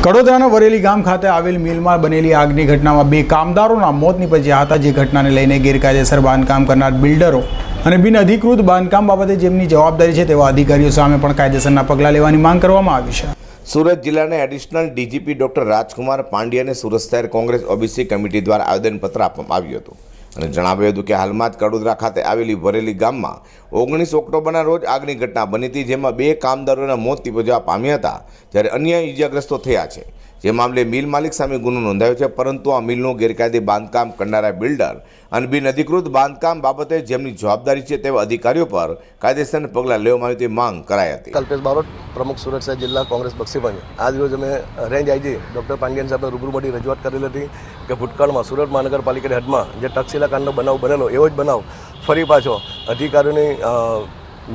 કડોદરાના વરેલી ગામ ખાતે આવેલ મિલમાં બનેલી આગની ઘટનામાં બે કામદારોના મોત નીપજ્યા હતા, જે ઘટનાને લઈને ગેરકાયદેસર બાંધકામ કરનાર બિલ્ડરો અને બિનઅધિકૃત બાંધકામ બાબતે જેમની જવાબદારી છે તેવા અધિકારીઓ સામે પણ કાયદેસરના પગલાં લેવાની માંગ કરવામાં આવી છે. સુરત જિલ્લાના એડિશનલ ડીજીપી ડોક્ટર રાજકુમાર પાંડ્યાને સુરત શહેર કોંગ્રેસ ઓબીસી કમિટી દ્વારા આવેદનપત્ર આપવામાં આવ્યું હતું અને જણાવ્યું હતું કે હાલમાં જ કડોદરા ખાતે આવેલી વરેલી ગામમાં 19 ઓક્ટોબરના રોજ આગની ઘટના બની હતી, જેમાં બે કામદારોના મોત નીપજવા પામ્યા હતા, જ્યારે અન્ય ઇજાગ્રસ્તો થયા છે. જે મામલે મિલ માલિક સામે ગુનો નોંધાયો છે, પરંતુ આ મિલનું ગેરકાયદે બાંધકામ કરનારા બિલ્ડર અને બિનઅધિકૃત બાંધકામ બાબતે જેમની જવાબદારી છે તેવા અધિકારીઓ પર કાયદેસરના પગલાં લેવામાં આવે તેવી માંગ કરાઈ હતી. કલ્પેશ બારોટ, પ્રમુખ સુરત શહેર જિલ્લા કોંગ્રેસ બક્ષીપંચ. આજ રોજ અમે રેન્જ આઈજી ડૉક્ટર પાંડ્યન સાહેબને રૂબરૂ મળી રજૂઆત કરેલી હતી કે ભૂતકાળમાં સુરત મહાનગરપાલિકાની હદમાં જે તક્ષશિલા કાંડનો બનાવ બનેલો, એવો જ બનાવ ફરી પાછો અધિકારીઓની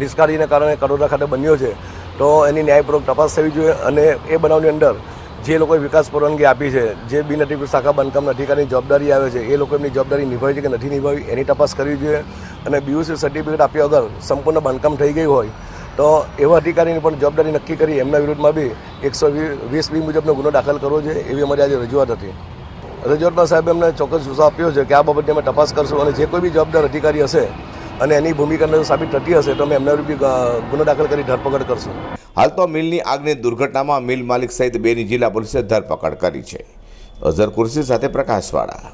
નિષ્કાળજીને કારણે કડોદરા ખાતે બન્યો છે, તો એની ન્યાયપૂર્વક તપાસ થવી જોઈએ અને એ બનાવની અંદર જે લોકોએ વિકાસ પરવાનગી આપી છે, જે બિનઅધિકૃત શાખા બાંધકામના અધિકારીની જવાબદારી આવે છે, એ લોકો એમની જવાબદારી નિભાવી છે કે નથી નિભાવી એની તપાસ કરવી જોઈએ. અને બીયુસી સર્ટિફિકેટ આપ્યા વગર સંપૂર્ણ બાંધકામ થઈ ગયું હોય તો એવા અધિકારીની પણ જવાબદારી નક્કી કરી એમના વિરુદ્ધમાં બી 120B મુજબનો ગુનો દાખલ કરવો જોઈએ, એવી અમારી આજે રજૂઆત હતી. રજૂઆતમાં સાહેબ એમને ચોક્કસ સુઝાવ આપ્યો છે કે આ બાબતે અમે તપાસ કરશું અને જે કોઈ બી જવાબદાર અધિકારી હશે અને એની ભૂમિકા સાબિત થતી હશે તો અમે એમના વિરુદ્ધ ગુનો દાખલ કરી ધરપકડ કરશું. હાલ તો મિલની આગની દુર્ઘટનામાં મિલ માલિક સહિત બેની જિલ્લા પોલીસે ધરપકડ કરી છે. અઝર કુર્સી સાથે પ્રકાશવાળા.